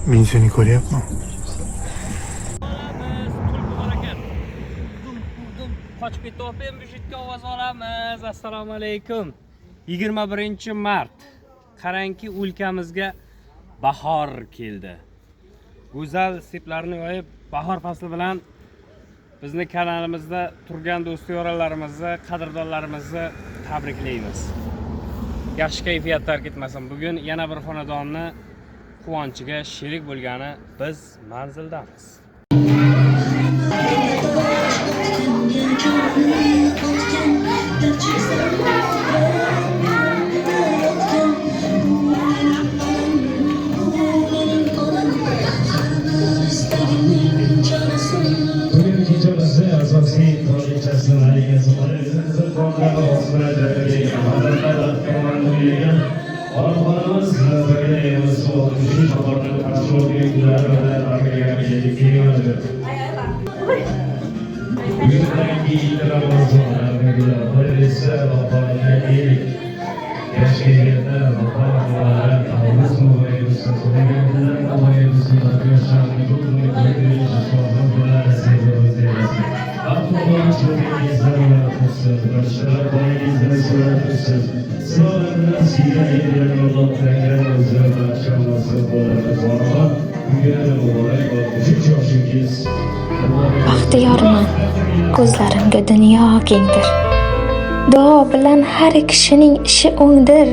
Men seni ko'ryapman. Qochib ketyapman, bu yerga ovoz olamiz. Assalomu alaykum. 21-mart. Qarangki, o'lkamizga bahor keldi. Go'zal seplarni yoyib, bahor fasli bilan bizni kanalimizda turgan do'st-yoralarimizni, qadrdonlarimizni tabriklaymiz. Yaxshi kayfiyatlar ketmasin. Bugun yana bir xonadonni quvonchiga sherik bo'lgani biz manzildamiz. Baxtiyorman, ko'zlarimga dunyo kengdir. Duo bilan har kishining ishi o'ngdir.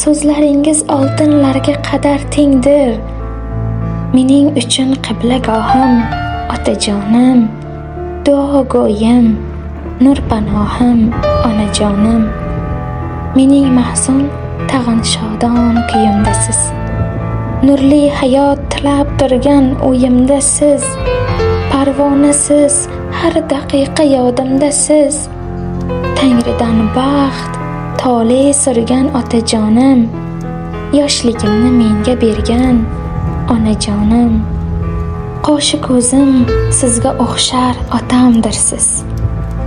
So'zlaringiz oltinlarga qadar tengdir. Mening uchun qiblagohim, otajonim, duogo'yim, nur panohim, onajonim. Mening mahzun tag'in shodon kuyimdasiz. Nurli hayot tilab turgan o'yimda siz. Parvonasiz, har daqiqa yodimdasiz. Tangridan baxt, tole surgan otajonim. Yoshligimni menga bergan onajonim. Qoshi ko'zim sizga o'xshar otamdirsiz.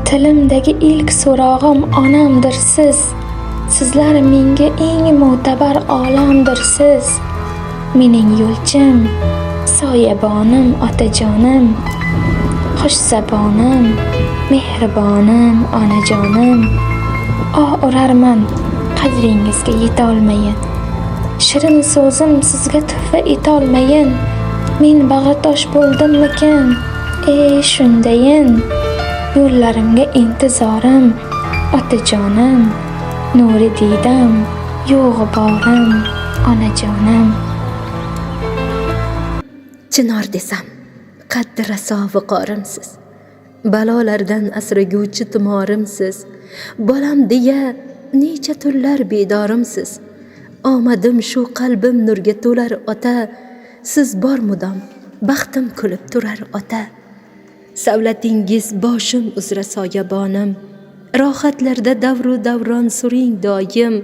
Tilimdagi ilk so'rog'im onamdirsiz. Sizlar menga eng mo'tabar olamdirsiz. Mening yo'lchim, soyabonim, otajonim. Xushzabonim, mehribonim, onajonim. Urarman qadringizga yetolmayin. Shirin so'zim sizga tuhfa etolmayin. Men bag'ritosh bo'ldimmikin? Shundayin. Yo'llarimga intizorim, otajonim. Nuri diydam, yo'g'i borim, onajonim. Chinor desam, qaddi raso viqorimsiz. Balolardan asraguvchi timorimsiz. Bolam deya necha tunlar bedorimsiz. Omadim shu qalbim nurga to'lar ota. Siz bor mudom, baxtim kulib turar ota. Savlatingiz boshim uzra soyabonim. Rohatlarda davru davron suring doim.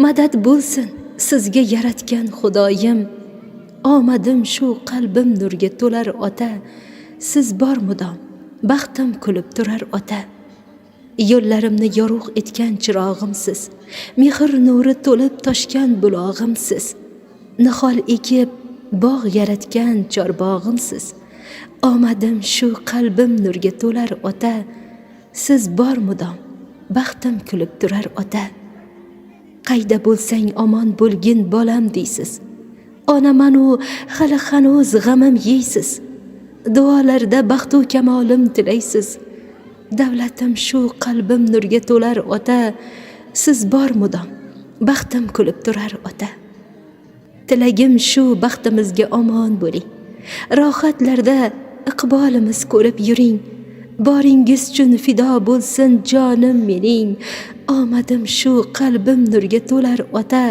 Madad bo'lsin sizga yaratgan Xudoyim. Omadim shu qalbim nurga to'lar ota. Siz bor mudom, baxtim kulib turar ota. Yo'llarimni yorug' etgan chirog'imsiz. Mehr nuri to'lib toshgan bulog'imsiz. Nihol ekib bog' yaratgan chorbog'imsiz. Omadim shu qalbim nurga to'lar ota. Siz bor mudom, baxtim kulib turar ota. Qayda bo'lsang omon bo'lgin bolam deysiz. Onaman u hali hanuz g'amim yeysiz. Duolarda baxtu kamolim tilaysiz. Davlatim shu qalbim nurga to'lar ota. Siz bor mudom, baxtim kulib turar ota. Tilagim shu baxtimizga omon bo'ling. Rohatlarda iqbolimiz ko'rib yuring. Boringiz uchun fido bo'lsin jonim mening. Omadim shu qalbim nurga to'lar ota.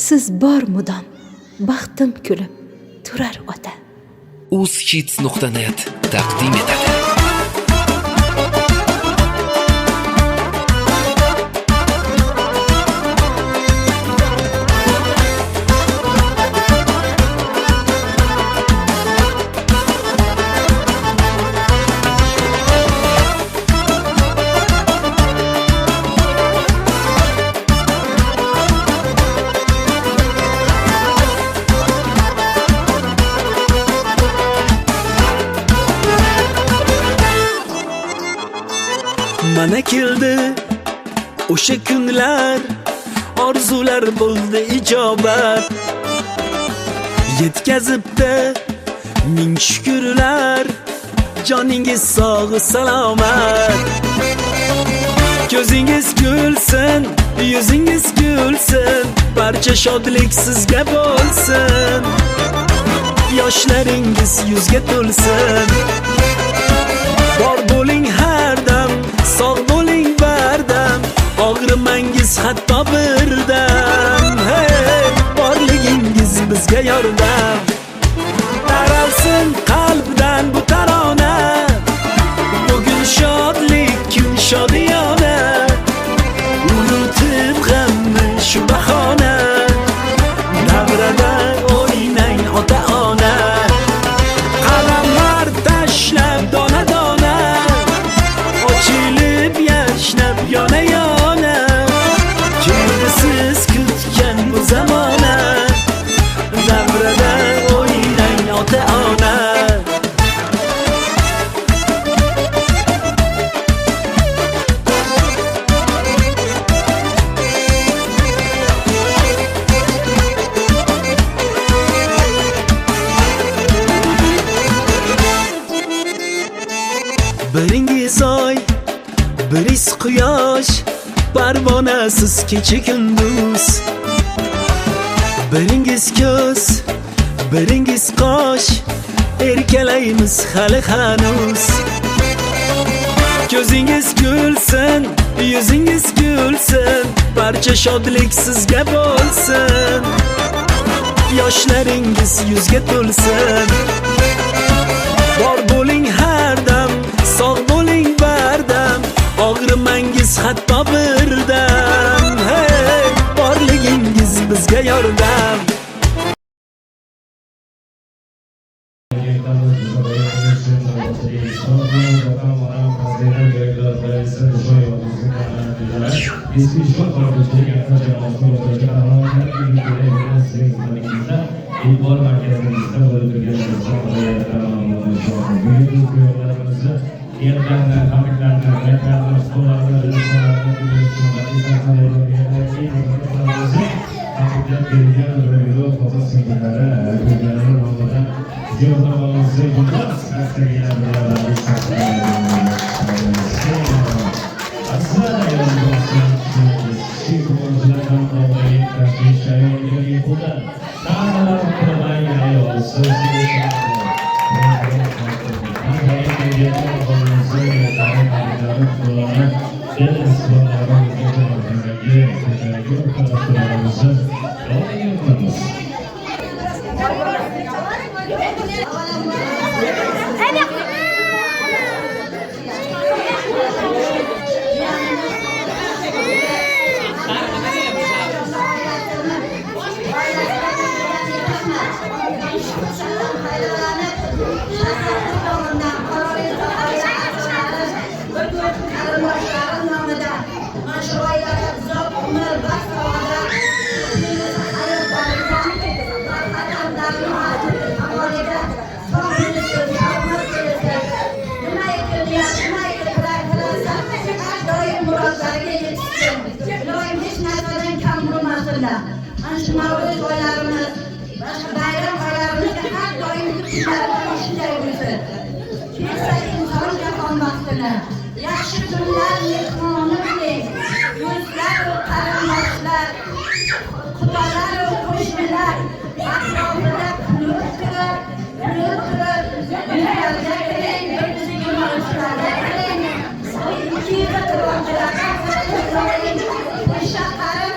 Siz bor mudom, baxtim kulib turar ota. uzhits.net taqdim etadi. Ana keldi o'sha kunlar, orzular bo'ldi ijobat. Yetkazibdi ming shukrlar, joningiz sog' salomat. Ko'zingiz gulsin, yuzingiz gulsin, barcha shodlik sizga bo'lsin. Yoshlaringiz yuzga to'lsin. Bor bo'ling har dam, sog' bo'ling bardam, og'rimangiz hatto birdam. Hey, borligingiz bizga yordam. Taralsin qalbdan bu tarona, bugun shodlik kun shodiyona. Unutib g'amni shu bahona, davrada o'ynang ota ona. Qalamlar tashlab dona dona, ochilib yashnab yona yona. Keldi siz kutgan bu zamona, davrada o'ynang ota ona. Biringiz oy, biriz quyosh, parvonasiz kecha kunduz. Biringiz ko'z, biringiz qosh, erkalaymiz hali hanuz. Ko'zingiz gulsin, yuzingiz gulsin, barcha shodlik sizga bo'lsin. Yoshlaringiz yuzga to'lsin. Bor bo'ling har dam, sog' bo'ling bardam, og'rimangiz hatto birdam. Hey, borligingiz bizga yordam. İlbor merkezimizde böyle bir yerlerden, fabriklerden, metlerden, stolardan, ürünlerden, fabrikler geleceğe böyle fazla sınırlara, ürünlerin olmadan cihazlarımızı bunlar sıkıntı gelen bir aslında yanılmasın, şimdi kullanıcılardan dolayı kardeşler yolunu yapıldı. Tanrılar kolay yayıyor, sözleri şartlı. Shu Navro'z oylarimiz, boshqa bayram oylarimizda har doim kunlarimiz shunday bo'lsin. Kelsa inson jahon vaqtini, yaxshi kunlar mehmoni bilan, do'stlar va qarindoshlar, xudolar va qo'shnilar atrofida kulib turib, dunyoga keling, bir-biriga munosabatda keling. Ikki yilda qiroqchilar, shahar,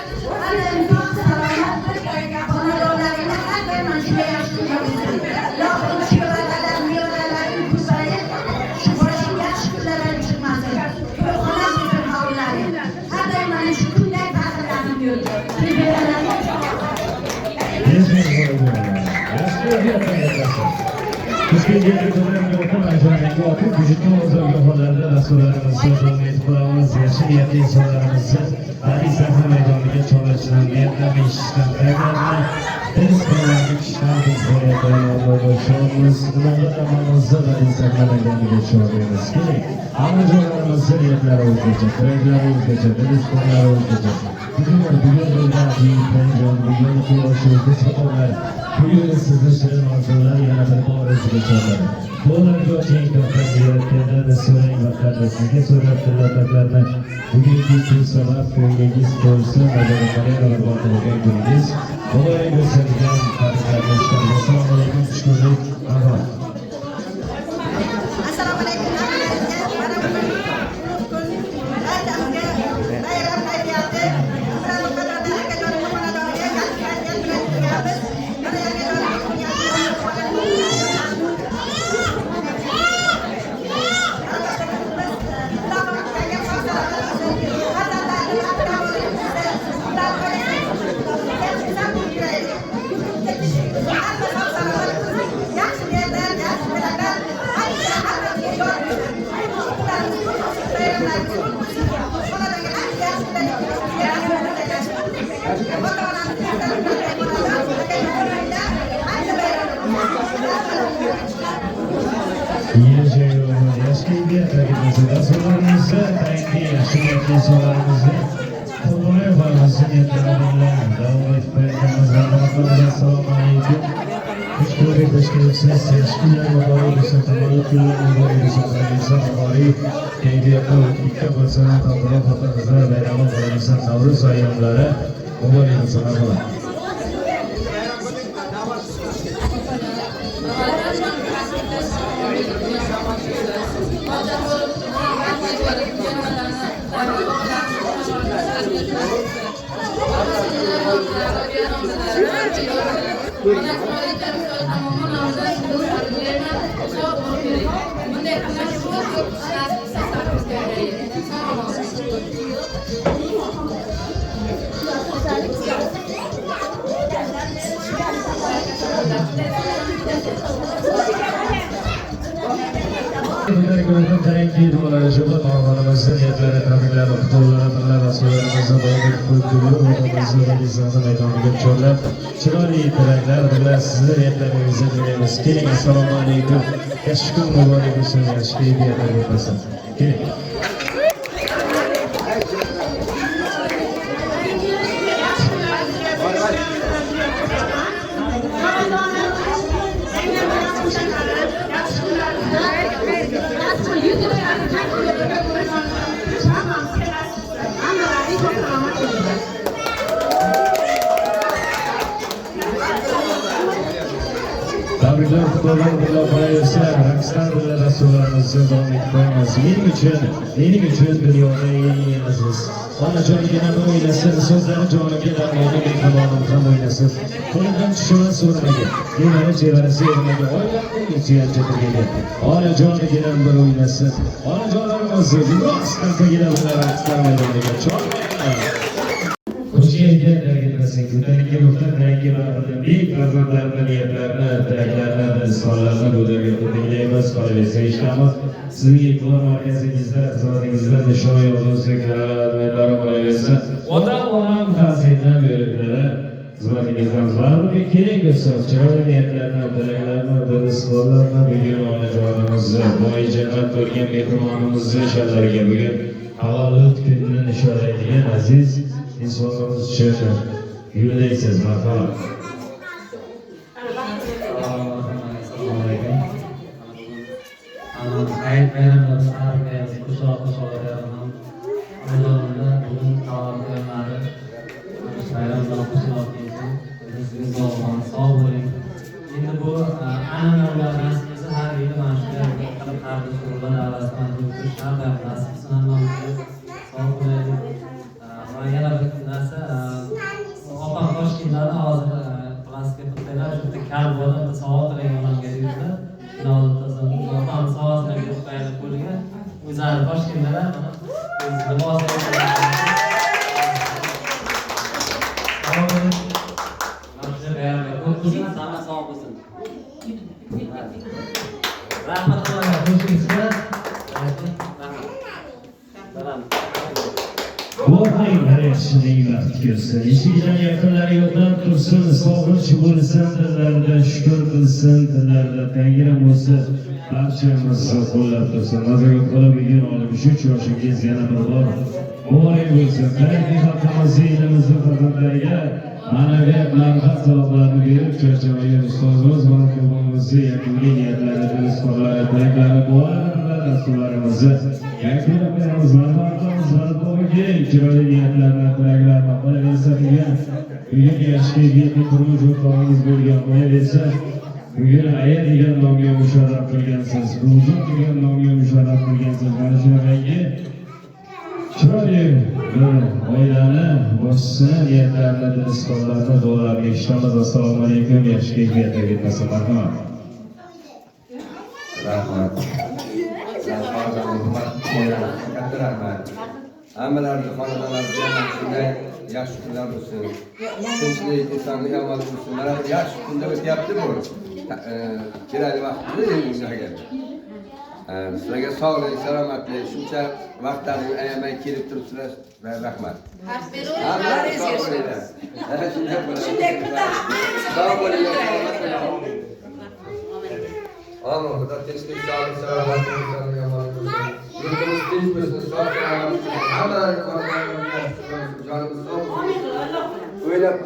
Türkiye'de dönem yokum ajaneti okul vücutun uzaklıklarda rastlarımız sözünü etkilerimiz yaşı niyetli insanlarımızı Hadi Sefri Meydanı'nda çalışılan niyetlenme işten kaynaklı biz bilan ishlarimiz bo'lishimiz, ularga amalımızda da insanlardan geçiyoruz. Keling, anıcılarımızın yerleri o'zgacha, trendlari o'zgacha, telefonlari o'zgacha. Bugun bo'lgan bugungi yoshlarga savollar, bugun sizni shirin orzular yana bir bor o'zgacha bo'ladi. Bularga keng taqdirlayotganda biz so'rang va qadrlasiga so'rab tillatlarni bugungi kun sabab ko'nglingiz to'lsin va barakalar va boqigan kuningiz muborak bo'lsin degan tabriklarni ishlarga. Assalomu alaykum, xushko'rlik, avval. Yaşkıydı, takipçiler sorularımızı, belki yaşkıydı sorularımızı, kolay bağlısı yeterliler, devam etmekten Assalamu aleyküm. Müşkuri teşkilatçınız, yaşkıyla mübarek olsun, tamalı külle mübarek olsun, insan mübarek, keydiyatı ikka basana tandıra fatanızlar, bayramı bayramı Navruz ayımları, mübarek olsun, Allah. Bunları gördüm, terenkli dolayı şurada bağlanımızın yetlere, tabiler, okutorlara, birler, rasularımızı doğru kültürü, odamızı ve lisanı meydanı geçiyorlar. Çırar iyi terekler, birler sizler yetlerinizi dinleyiniz. Gelin, assalamu aleyküm. Yaşkın mübarek olsun, yaşkı iyi bir yerler yapasın. Gelin. Tabriklar, futbollar, birler, bayırlar, rakslar, birler, rasularımızı devam etmemiz. Benim için dünyada iyi aziz. Bana can gene oynasın, sözleri canı gelen benim ekranım tam oynasın. Kolundan çıkışına sormayı, yine çevresi yerine oynatın geçiyen çetirgeli. Bana canı gelen bir oynasın. Bana canlarımızı biraz kanka gelen birler, rakslar meydana çok Kuchiye'ye gitmesin, gütenlikli muhtar rengi ve büyük razanlarının niyetlerine, dileklerine, ısmarlarına göderge dinleyemez, kalbesi işlemez. Sizin yıkılan merkezimizde, zamanımızda nişan yolunuz ve kararlarına kolaylısı. Oda olan tahsiline bölümlere, zamanımızdan var mı bir kere göster, çıkarlı niyetlerine, dileklerine, ısmarlarına bugün oynayacağımızı, bu ay cennet bölgen mehrumanımızı şerlerge bugün havalı gününün işaret edilen aziz insanlarımız için yürüyeceğiz bakalım. Hayat bayramları sargayız, kuşak olayalım. Allah'ımda bunun tavırlarını bayramlar kuşak etsin. Siz de olmanız sağ olun. Şimdi bu anneler nasibisi her yıl maaşlar kılıp kardeş kurban arasından tutmuş şartlar nasibisini anlamıştır. Sağ olun. Yana bir narsa opam toshkentlarda hozir plastik qilibdilar shu kal bo'lib savol qilingan kelibdi opam savol qilib qo'yadi qo'liga o'zlari toshkentdalar libos sog' bo'lsin rahmat qilaman qo'shingizga Qo'rqinglar yaxshilik vaqt kelsin. Eshigidan yaqinlari yo'qdan tursin. Sog'inch bo'lsin dillarida, shukr qilsin dillarida. Tangrim bo'lsa barchamizni qo'llab tursin. Nazorat qilib yurgan olim 3 yoshingiz yana bir bor muborak bo'lsin. Qarang xalqimizni, elimizni farzandlariga ma'naviyat, ma'rifat savoqlarini berib, charchamaygan ustozimiz va qulog'imizni yakuniy niyatlarida izhorlari, tilaklari, duolari, dasturlarimizni yakunlab beramiz. Marhamatlarimiz barpoga chiroyli niyatlarni, tilaklarini qo'yaversa degan bugun yaxshi kayfiyatli turmush o'rtog'ingiz bo'lgan qo'yaversa bugun aya degan nomga musharraf qilgansiz, Rujo degan nomga musharraf qilgansiz. Mana shunaqangi chiroyli bir oilani boshqisini niyatlarini, izhorlarini, duolarini eshitamiz. Assalomu alaykum. Yaxshi kayfiyatda ketmasin. Marhamat. Rahmat. Katta rahmat. Hammalarga xonadonlarga shunday yaxshi kunlar bo'lsin. Tinchlik, insonlik omon bo'lsin. Mana bir yaxshi kunda o'tyapti bu. Kerakli vaqtda endi shunga. Sizlarga sog'lik, salomatlik, shuncha vaqtlarni ayamay kelib turibsizlar. Rahmat. Shunday kunda sog' bo'linglar. Amin. Xudo tinchlik, sog'lik, salomatlik, insonlik omon bo'lsin. Yurtimiz tinch bo'lsin, sog' salomat. Hammalarga jonimiz sog' bo'lsin. O'ylab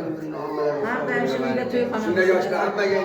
shunday yoshlar hammaga